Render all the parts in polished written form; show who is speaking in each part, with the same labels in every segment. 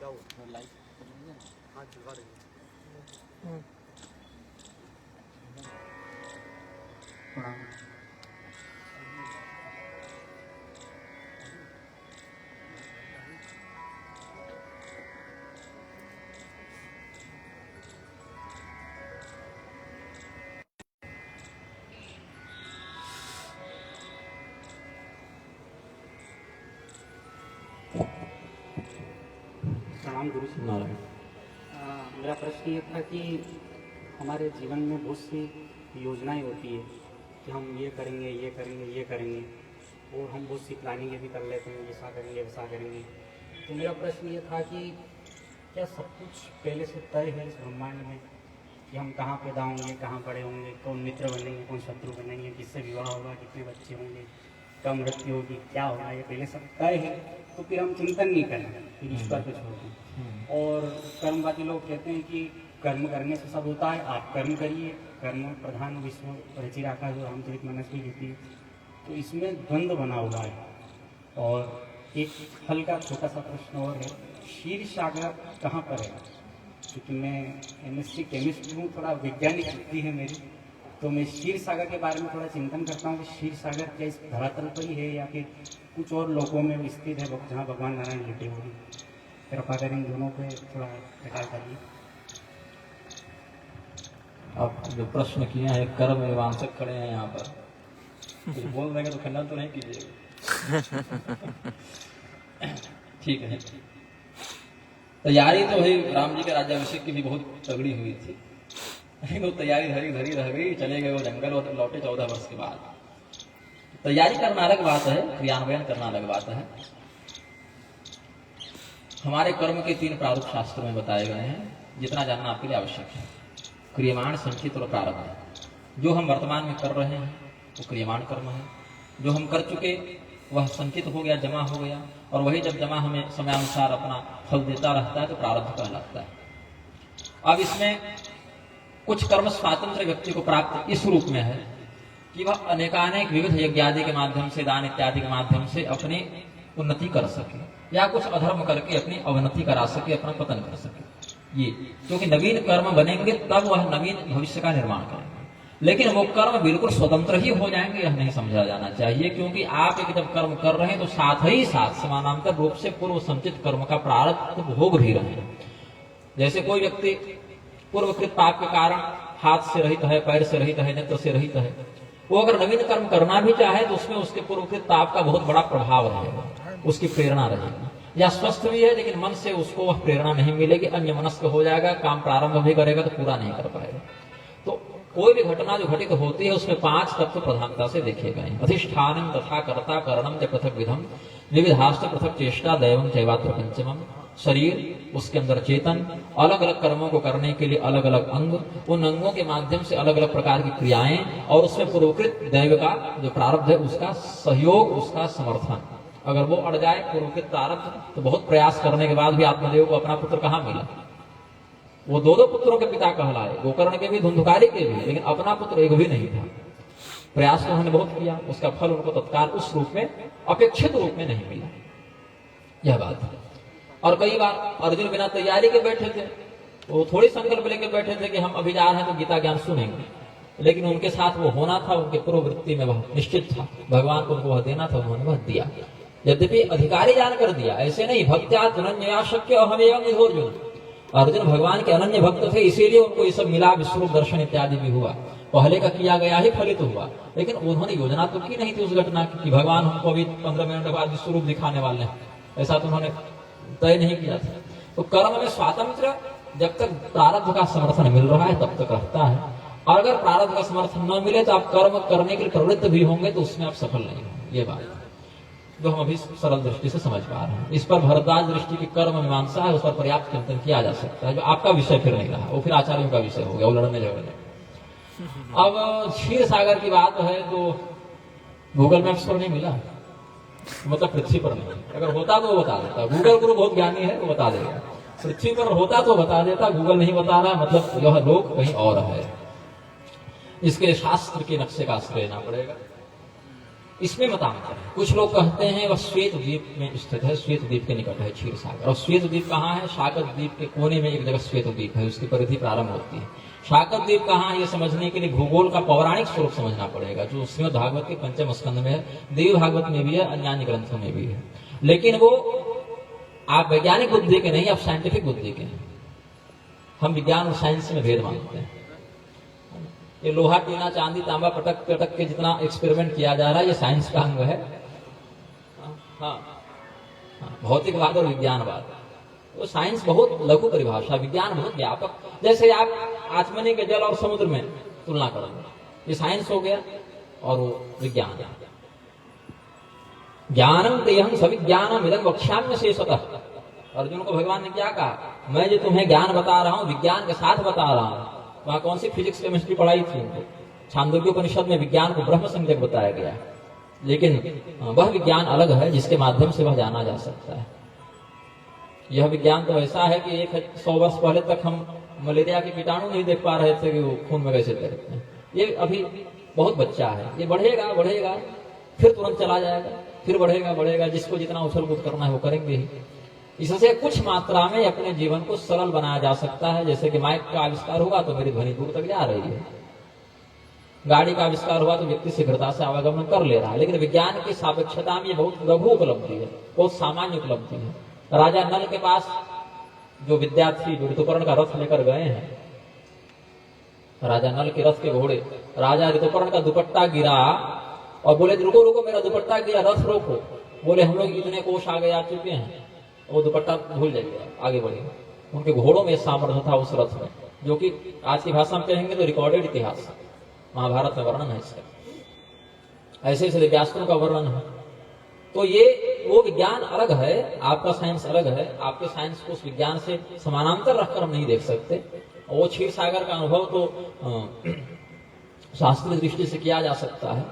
Speaker 1: क्या हुआ? हाँ चुका देंगे।
Speaker 2: प्रणाम गुरु जी। मेरा प्रश्न ये था कि हमारे जीवन में बहुत सी योजनाएं होती है कि हम ये करेंगे ये करेंगे ये करेंगे, और हम बहुत सी प्लानिंगें भी कर लेते हैं, ऐसा करेंगे वैसा करेंगे। तो मेरा प्रश्न ये था कि क्या सब कुछ पहले से तय है इस ब्रह्मांड में कि हम कहाँ पैदा होंगे, कहाँ बड़े होंगे, कौन मित्र बनेंगे, कौन शत्रु बनेंगे, किससे विवाह होगा, कितने बच्चे होंगे, कब मृत्यु होगी, क्या होगा, ये पहले सब तय है। तो फिर हम चिंतन नहीं करें, फिर ईश्वर पे छोड़ दें। और कर्मवादी लोग कहते हैं कि कर्म करने से सब होता है, आप कर्म करिए, कर्म प्रधान विष्णु रचिराका जो रामचरितमानस की लिखी, तो इसमें द्वंद्व बना हुआ है। और एक हल्का छोटा सा प्रश्न और है, क्षीर सागर कहाँ पर है? क्योंकि मैं एमएससी केमिस्ट हूँ, थोड़ा वैज्ञानिक बुद्धि है मेरी, तो मैं क्षीर सागर के बारे में थोड़ा चिंतन करता हूँ कि क्षीर सागर क्या इस धरातल पर ही है या फिर कुछ और लोगों में वो स्थित है जहाँ भगवान नारायण लेटे हुए हैं। कृपा कर इन दोनों पे थोड़ा विचार करिए।
Speaker 3: आप जो प्रश्न किए हैं कर्म मीमांसक खड़े हैं यहाँ पर, कुछ बोल देंगे तो खंडन तो नहीं कीजिएगा। ठीक है, तैयारी तो भाई राम जी के राज्याभिषेक की भी बहुत तगड़ी हुई थी, लेकिन वो तैयारी धरी धरी रह गई, चले गए वो जंगल और लौटे 14 वर्ष के बाद। तैयारी करना अलग बात है, क्रियान्वयन करना अलग बात है। हमारे कर्म के 3 प्रारूप शास्त्रों में बताए गए हैं, जितना जानना आपके लिए आवश्यक है। क्रियमाण, संचित और प्रारब्ध। जो हम वर्तमान में कर रहे हैं वो क्रियमाण कर्म है, जो हम कर चुके वह संचित हो गया, जमा हो गया, और वही जब जमा हमें समयानुसार अपना फल देता रहता है तो प्रारब्ध कहलाता है। अब इसमें कुछ कर्म स्वातंत्र व्यक्ति को प्राप्त इस रूप में है कि वह अनेकानेक विविध यज्ञ आदि के माध्यम से, दान इत्यादि के माध्यम से अपनी उन्नति कर सके, या कुछ अधर्म करके अपनी अवनति करा सके, अपना पतन कर सके। ये क्योंकि नवीन कर्म बनेंगे तब वह नवीन भविष्य का निर्माण करेंगे, लेकिन वो कर्म बिल्कुल स्वतंत्र ही हो जाएंगे यह नहीं समझा जाना चाहिए। क्योंकि आप एक जब कर्म कर रहे हैं तो साथ ही साथ समानांतर रूप से पूर्व संचित कर्म का प्रारब्ध भोग भी रहे हैं। जैसे कोई व्यक्ति पूर्वकृत पाप के कारण हाथ से रहित है, पैर से रहित है, नेत्र से रहित है, वो अगर नवीन कर्म करना भी चाहे तो उसमें उसके पूर्वकृत पाप का बहुत बड़ा प्रभाव रहेगा, उसकी प्रेरणा रहेगी। या स्वस्थ भी है लेकिन मन से उसको वह प्रेरणा नहीं मिलेगी, अन्य मनस्क हो जाएगा, काम प्रारंभ भी करेगा तो पूरा नहीं कर पाएगा। तो कोई भी घटना जो घटित होती है उसमें 5 तत्व प्रधानता से देखे गए हैं। अधिष्ठानम तथा कर्ता करणम च पृथक विधम विविधाश्च पृथक चेष्टा दैवम चैवात्र पंचमम। शरीर, उसके अंदर चेतन, अलग अलग कर्मों को करने के लिए अलग अलग अंग, उन अंगों के माध्यम से अलग अलग प्रकार की क्रियाएं, और उसमें पूर्वकृत दैव का जो प्रारब्ध है उसका सहयोग, उसका समर्थन। अगर वो अड़ जाए पूर्वकृत प्रारब्ध तो बहुत प्रयास करने के बाद भी आत्मदेव को अपना पुत्र कहाँ मिला? वो 2 पुत्रों के पिता कहलाए, गोकर्ण के भी, धुंधुकारी के भी, लेकिन अपना पुत्र एक भी नहीं था। प्रयास तो उन्होंने बहुत किया, उसका फल उनको तत्काल उस रूप में, अपेक्षित रूप में नहीं मिला। यह बात है। और कई बार अर्जुन बिना तैयारी के बैठे थे, वो थोड़ी संकल्प लेके बैठे थे कि हम अभी जा रहे हैं तो गीता ज्ञान सुनेंगे, लेकिन उनके साथ वो होना था, उनके पूर्व वृत्ति में वह निश्चित था, भगवान को उनको वह देना था, उन्होंने वह दिया। यद्यपि अधिकारी जानकर दिया, ऐसे नहीं भक्त्या धनंजया शक्य अहमेव निधोर्जुन। अर्जुन भगवान के अनन्य भक्त थे, इसीलिए उनको ये सब मिला, विश्वरूप दर्शन इत्यादि भी हुआ। पहले का किया गया ही फलित हुआ, लेकिन उन्होंने योजना तो की नहीं थी उस घटना की कि भगवान हमको अभी 15 मिनट बाद विश्वरूप दिखाने वाले हैं, ऐसा तो उन्होंने तय नहीं किया था। तो कर्म में स्वातंत्र जब तक प्रारब्ध का समर्थन मिल रहा है तब तक रहता है, और अगर प्रारब्ध का समर्थन न मिले तो आप कर्म करने के लिए प्रवृत्त भी होंगे तो उसमें आप सफल नहीं होंगे। ये बात जो हम अभी सरल दृष्टि से समझ पा रहे हैं। इस पर भरद्वाज दृष्टि की कर्म मीमांसा है, उस पर पर्याप्त चिंतन किया जा सकता है। जो आपका विषय फिर नहीं रहा, वो फिर आचार्यों का विषय हो गया, वो लड़ने झगड़ने। अब क्षीर सागर की बात है तो गूगल मैप्स पर नहीं मिला, मतलब पृथ्वी पर नहीं। अगर होता तो वो बता देता, गूगल गुरु बहुत ज्ञानी है, वो बता देगा। पृथ्वी पर होता तो बता देता, गूगल नहीं बता रहा, मतलब यह लोक कहीं और है। इसके लिए शास्त्र के नक्शे का आश्रय लेना पड़ेगा। इसमें मतांतर है। कुछ लोग कहते हैं वह श्वेत द्वीप में स्थित है, श्वेत द्वीप के निकट है क्षीर सागर। और श्वेत द्वीप कहाँ है? शाकर द्वीप के कोने में एक जगह श्वेत द्वीप है, उसकी परिधि प्रारंभ होती है। शाकर द्वीप कहाँ है, ये समझने के लिए भूगोल का पौराणिक स्वरूप समझना पड़ेगा, जो श्रीमद् भागवत के पंचम स्कंद में है, देवी भागवत में भी है, अन्य ग्रंथों में भी है। लेकिन वो आप वैज्ञानिक बुद्धि के नहीं, आप साइंटिफिक बुद्धि के हैं। हम विज्ञान और साइंस में भेद मानते हैं। ये लोहा टीना चांदी तांबा पटक पटक के जितना एक्सपेरिमेंट किया जा रहा है, ये साइंस का अंग है। हाँ, भौतिकवाद और विज्ञानवाद, वो साइंस बहुत लघु परिभाषा, विज्ञान बहुत व्यापक। जैसे आप आचमनी के जल और समुद्र में तुलना करेंगे, ये साइंस हो गया और वो विज्ञान। ज्ञानम तेहम सविज्ञानम इदं वक्ष्याम्य शेषतः। अर्जुन को भगवान ने क्या कहा? मैं जो तुम्हें ज्ञान बता रहा हूं, विज्ञान के साथ बता रहा हूं। वहां कौन सी फिजिक्स केमिस्ट्री पढ़ाई थी उनको? छांदोग्य उपनिषद में विज्ञान को ब्रह्म संज्ञक बताया गया, लेकिन वह विज्ञान अलग है जिसके माध्यम से वह जाना जा सकता है। यह विज्ञान तो ऐसा है कि 100 वर्ष पहले तक हम मलेरिया के कीटाणु नहीं देख पा रहे थे कि वो खून में कैसे तैरते हैं। ये अभी बहुत बच्चा है, ये बढ़ेगा बढ़ेगा, फिर तुरंत चला जाएगा, फिर बढ़ेगा बढ़ेगा। जिसको जितना उछल कूद करना है वो करेंगे ही। इससे कुछ मात्रा में अपने जीवन को सरल बनाया जा सकता है। जैसे कि माइक का आविष्कार हुआ तो मेरी ध्वनि दूर तक जा रही है, गाड़ी का आविष्कार हुआ तो व्यक्ति शीघ्रता से आवागमन कर ले रहा है। लेकिन विज्ञान की सापेक्षता में ये बहुत लघु उपलब्धि है, बहुत सामान्य उपलब्धि है। राजा नल के पास जो विद्यार्थी जो ऋतुपर्ण का रथ लेकर गए हैं, राजा नल के रथ के घोड़े, राजा ऋतुपर्ण का दुपट्टा गिरा और बोले रुको रुको, मेरा दुपट्टा गिरा, रथ रोको। बोले हम लोग इतने कोष आगे आ चुके हैं, वो दुपट्टा भूल जाइए, आगे बढ़े। उनके घोड़ों में सामर्थ्य था उस रथ में, जो कि आज की भाषा में कहेंगे तो रिकॉर्डेड इतिहास, महाभारत में वर्णन है इसका, ऐसे ऐसे दिव्यास्त्रों का वर्णन है। तो ये वो विज्ञान अलग है, आपका साइंस अलग है। आपके साइंस को उस विज्ञान से समानांतर रखकर हम नहीं देख सकते। और वो क्षीर सागर का अनुभव तो शास्त्रीय दृष्टि से किया जा सकता है,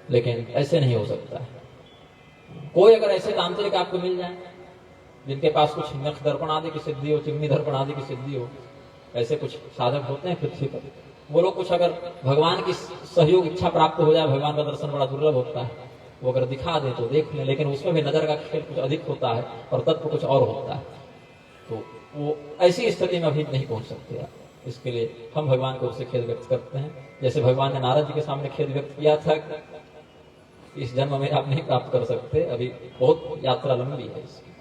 Speaker 3: लेकिन ऐसे नहीं हो सकता है। कोई अगर ऐसे तांत्रिक आपको मिल जाए जिनके पास कुछ नख दर्पण आदि की सिद्धि हो, चिमनी दर्पण आदि की सिद्धि हो, ऐसे कुछ साधक होते हैं पृथ्वी पर, वो लोग कुछ अगर भगवान की सहयोग इच्छा प्राप्त हो जाए, भगवान का दर्शन बड़ा दुर्लभ होता है, वो अगर दिखा दे तो देख ले, लेकिन उसमें भी नजर का खेल कुछ अधिक होता है और तत्व कुछ और होता है। तो वो ऐसी स्थिति में अभी नहीं पहुंच सकते आप। इसके लिए हम भगवान को उससे खेद व्यक्त करते हैं। जैसे भगवान ने नारद जी के सामने खेद व्यक्त किया था, इस जन्म में आप नहीं प्राप्त कर सकते, अभी बहुत यात्रा लंबी है इसकी।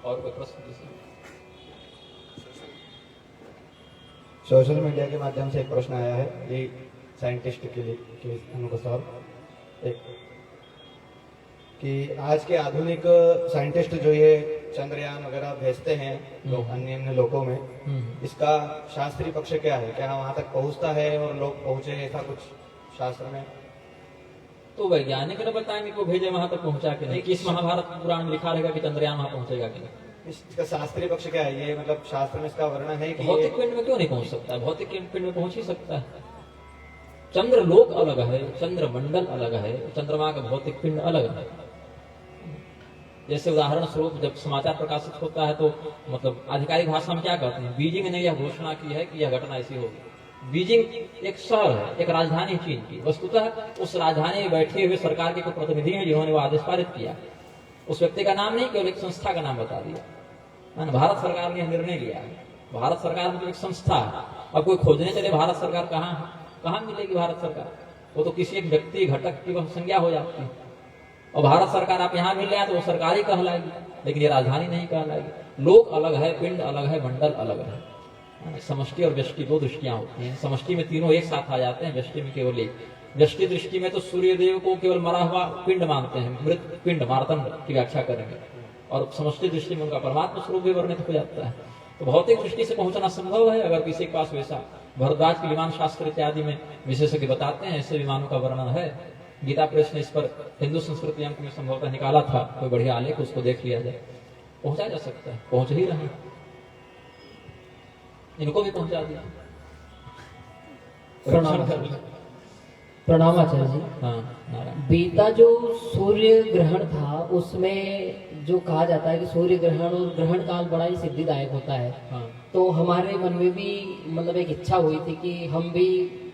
Speaker 3: और कोई प्रश्न?
Speaker 4: सोशल मीडिया के माध्यम से एक प्रश्न आया है, ये साइंटिस्ट के लिए के अनुसार, एक कि आज के आधुनिक साइंटिस्ट जो ये चंद्रयान वगैरह भेजते हैं लोग अन्य अन्य लोगों में, इसका शास्त्रीय पक्ष क्या है? क्या वहां तक पहुंचता है और लोग पहुंचे, ऐसा कुछ शास्त्र में?
Speaker 3: तो वैज्ञानिक ने बताएंगे को भेजे वहां तक पहुंचा के नहीं। किस महाभारत पुराण में लिखा रहेगा कि चंद्रयान वहां पहुंचेगा कि नहीं?
Speaker 4: इसका शास्त्रीय पक्ष क्या है? ये मतलब शास्त्र में इसका वर्णन है कि
Speaker 3: भौतिक पिंड में क्यों नहीं पहुंच सकता? भौतिक पिंड में पहुंच ही सकता है। चंद्र लोक अलग है, चंद्र मंडल अलग है, चंद्रमा का भौतिक पिंड अलग है। जैसे उदाहरण स्वरूप जब समाचार प्रकाशित होता है तो मतलब आधिकारिक भाषा में क्या कहते हैं, बीजिंग ने यह घोषणा की है कि यह घटना ऐसी होगी। बीजिंग एक शहर है, एक राजधानी चीन की। वस्तुतः उस राजधानी में बैठे हुए सरकार के कुछ प्रतिनिधि हैं जिन्होंने वो आदेश पारित किया। उस व्यक्ति का नाम नहीं, केवल एक संस्था का नाम बता दिया। भारत सरकार ने यह निर्णय लिया है। भारत सरकार मतलब एक संस्था है। अब कोई खोजने चले भारत सरकार कहाँ है, कहाँ मिलेगी भारत सरकार? वो तो किसी एक व्यक्ति घटक की वह संज्ञा हो जाती है। और भारत सरकार आप यहाँ मिल जाए तो वो सरकारी कहलाएगी, लेकिन ये राजधानी नहीं कहलाएगी। लोक अलग है, पिंड अलग है, मंडल अलग है। समष्टि और व्यष्टि दो दृष्टियां होती हैं। समष्टि में तीनों एक साथ आ जाते हैं, व्यष्टि में केवल एक। व्यष्टि दृष्टि में तो सूर्यदेव को केवल मरा हुआ पिंड मानते हैं, मृत पिंड मारतंड की व्याख्या करेंगे। और समष्टि दृष्टि में उनका परमात्मा स्वरूप भी वर्णित हो जाता है। तो भौतिक दृष्टि से पहुंचना संभव है अगर किसी के पास वैसा। भरद्वाज के विमान शास्त्र इत्यादि में विशेषज्ञ बताते हैं ऐसे विमानों का वर्णन है। गीता प्रेस ने इस पर हिंदू संस्कृति अंक में संभवतः निकाला था, कोई बढ़िया आलेख, उसको देख लिया जाए। पहुंचा जा सकता है, पहुंच ही रहे, इनको भी पहुंचा दिया।
Speaker 1: प्रणाम आचार्य जी।
Speaker 3: हाँ,
Speaker 1: बीता जो सूर्य ग्रहण था उसमें जो कहा जाता है कि सूर्य ग्रहण और ग्रहण काल बड़ा ही सिद्धिदायक होता है।
Speaker 3: हाँ।
Speaker 1: तो हमारे मन में भी मतलब एक इच्छा हुई थी कि हम भी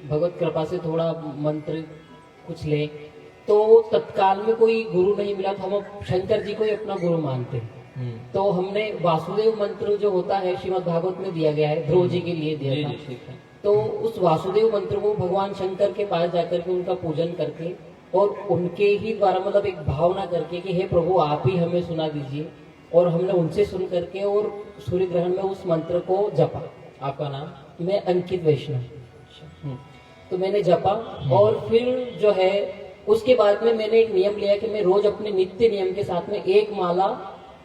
Speaker 1: भगवत कृपा से थोड़ा मंत्र कुछ लें तो तत्काल में कोई गुरु नहीं मिला, तो हम अब शंकर जी को ही अपना गुरु मानते हैं। तो हमने वासुदेव मंत्र जो होता है श्रीमद् भागवत में दिया गया है, ध्रुव जी के लिए दिया
Speaker 3: जी
Speaker 1: था।
Speaker 3: जी ठीक है।
Speaker 1: तो उस वासुदेव मंत्र को भगवान शंकर के पास जाकर के उनका पूजन करके और उनके ही द्वारा मतलब एक भावना करके कि हे प्रभु आप ही हमें सुना दीजिए, और हमने उनसे सुन करके और सूर्य ग्रहण में उस मंत्र को जपा।
Speaker 3: आपका नाम?
Speaker 1: मैं अंकित वैष्णव। तो मैंने जपा और फिर जो है उसके बाद में मैंने एक नियम लिया कि मैं रोज अपने नित्य नियम के साथ में एक माला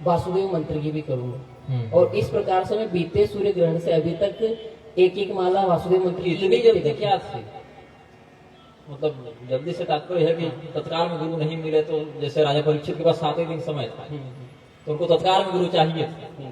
Speaker 1: वासुदेव मंत्र की भी करूंगा। और इस प्रकार से मैं बीते सूर्य ग्रहण से अभी तक एक माला वासुदेव मंत्र की
Speaker 3: इतनी जल्दी क्या थी? मतलब जल्दी से तात्पर्य है कि तत्काल में गुरु नहीं मिले, तो जैसे राजा परीक्षित के पास 7 दिन समय था, तो उनको तत्काल में गुरु चाहिए था,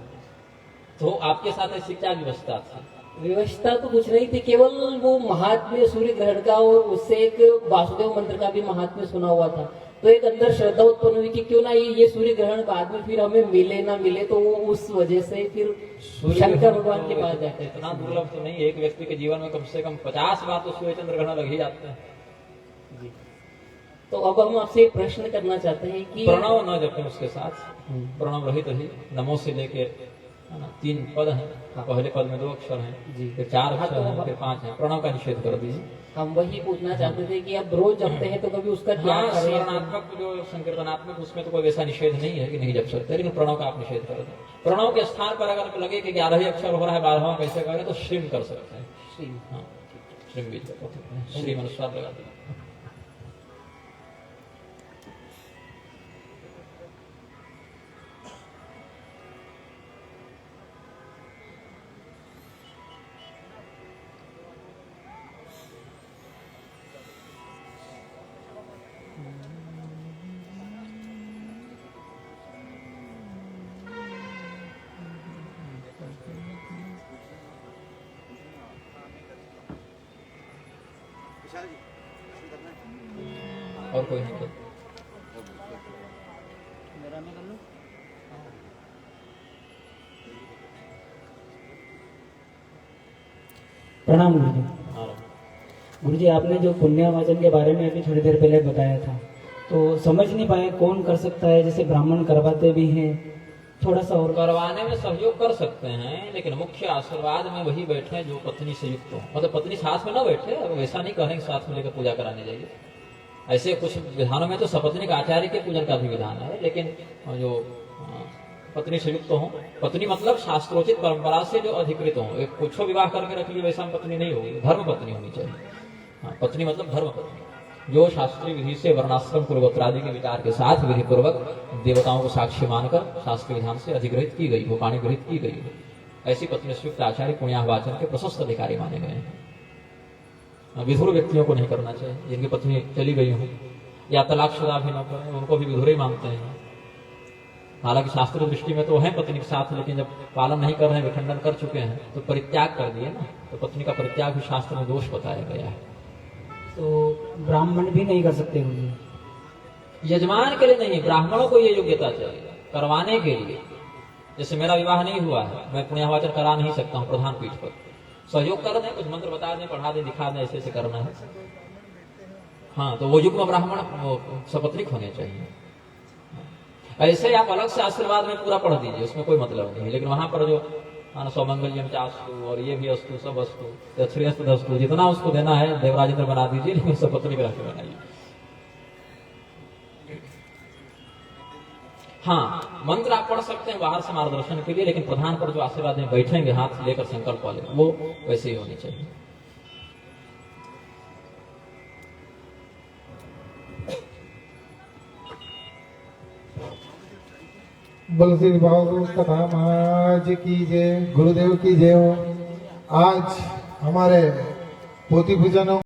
Speaker 3: तो आपके साथ ऐसी क्या व्यवस्था थी?
Speaker 1: व्यवस्था तो कुछ नहीं थी, केवल वो महात्म्य सूर्य ग्रहण का और उससे एक वासुदेव मंत्र का भी महात्म्य सुना हुआ था। तो एक अंदर श्रद्धा उत्पन्न हुई कि क्यों ना ये सूर्य ग्रहण बाद में फिर हमें मिले ना मिले, तो वो उस वजह से फिर शंकर भगवान के पास जाते हैं।
Speaker 3: इतना दुर्लभ तो नहीं, एक व्यक्ति के जीवन में कम से कम 50 बार तो सूर्य चंद्र ग्रहण लग ही जाते हैं जी।
Speaker 1: तो अब हम आपसे एक प्रश्न करना चाहते हैं कि
Speaker 3: प्रणव न जपें उसके साथ, प्रणव रहित ही नमो से लेके 3 पद हैं, पहले पद में 2 अक्षर हैं
Speaker 1: जी,
Speaker 3: फिर 4 अक्षर हैं, फिर 5 हैं। प्रणव का निषेध कर दीजिए।
Speaker 1: हम वही पूछना चाहते थे कि अब रोज जपते हैं तो कभी उसका क्या
Speaker 3: हाँ,
Speaker 1: करें?
Speaker 3: स्मरणात्मक जो संकीर्तनात्मक उसमें तो कोई वैसा निषेध नहीं है कि नहीं जप सकते, लेकिन प्रणव का आप निषेध कर दें। प्रणव के स्थान पर अगर लगे कि 11 ही अक्षर हो रहा है, 12वां कैसे करें, तो श्रीम कर सकते हैं।
Speaker 1: श्रीम।
Speaker 3: हाँ, श्रीम बीज श्रीम अनुस्वार लगा दें। और कोई नहीं कर?
Speaker 5: प्रणाम गुरुजी।
Speaker 3: हाँ,
Speaker 5: गुरुजी आपने जो पुण्यवाचन के बारे में अभी थोड़ी देर पहले बताया था, तो समझ नहीं पाए कौन कर सकता है। जैसे ब्राह्मण करवाते भी हैं, थोड़ा सा और
Speaker 3: करवाने में सहयोग कर सकते हैं, लेकिन मुख्य आशीर्वाद में वही बैठे जो पत्नी से युक्त हो। मतलब पत्नी साथ में ना बैठे, अब वैसा नहीं कहेंगे साथ में लेकर पूजा कराने जाइए। ऐसे कुछ विधानों में तो सपत्निक आचार्य के पूजन का भी विधान है, लेकिन जो पत्नी से युक्त हो, पत्नी मतलब शास्त्रोचित परंपरा से जो अधिकृत हो। एक कुछ विवाह करके रख लिया वैसा पत्नी नहीं होगी, धर्म पत्नी होनी चाहिए। हाँ, पत्नी मतलब धर्म पत्नी, जो शास्त्रीय विधि से वर्णाश्रम कुलगोत्रादि के विचार के साथ विधि पूर्वक देवताओं को साक्षी मानकर शास्त्रीय विधान से अधिग्रहित की गई हो, वाणी गृहित की गई हो। ऐसी पत्नी से युक्त आचार्य पुण्याहवाचन के प्रशस्त अधिकारी माने गए हैं। विधुर व्यक्तियों को नहीं करना चाहिए, जिनकी पत्नी चली गई हो या तलाकशुदा भी न करें, उनको भी विधुर ही मानते हैं। हालांकि शास्त्रीय दृष्टि में तो है पत्नी के साथ, लेकिन जब पालन नहीं कर रहे हैं, विखंडन कर चुके हैं, तो परित्याग कर दिए ना, तो पत्नी का परित्याग भी शास्त्र में दोष बताया गया है।
Speaker 5: तो ब्राह्मण भी नहीं कर सकते गुरुजी?
Speaker 3: यजमान के लिए नहीं, ब्राह्मणों को ये योग्यता चाहिए करवाने के लिए। जैसे मेरा विवाह नहीं हुआ है, मैं पुण्याहवाचन करा नहीं सकता हूँ प्रधान पीठ पर, सहयोग कर दें, कुछ मंत्र बता दें, पढ़ा दें, दिखा दें, ऐसे ऐसे करना है। हाँ, तो वो युग्म ब्राह्मण सपत्निक होने चाहिए। ऐसे आप अलग से आशीर्वाद में पूरा पढ़ दीजिए, उसमें कोई मतलब नहीं है। लेकिन वहां पर जो सौमंगल्यम चास्तु और ये भी अस्तु, सब अस्तु, श्रेयस्तु दस्तु, जितना उसको देना है देवराजेंद्र बना दीजिए, लेकिन सपत्निक राशि बनाइए। हाँ, मंत्र आप पढ़ सकते हैं बाहर से मार्गदर्शन के लिए, लेकिन प्रधान पर जो आशीर्वाद में बैठेंगे हाथ लेकर संकल्प वाले, वो वैसे ही होनी चाहिए।
Speaker 6: बोल श्री भागवत कथा महाराज की जय, गुरुदेव की जय हो। आज हमारे पोथी पूजनों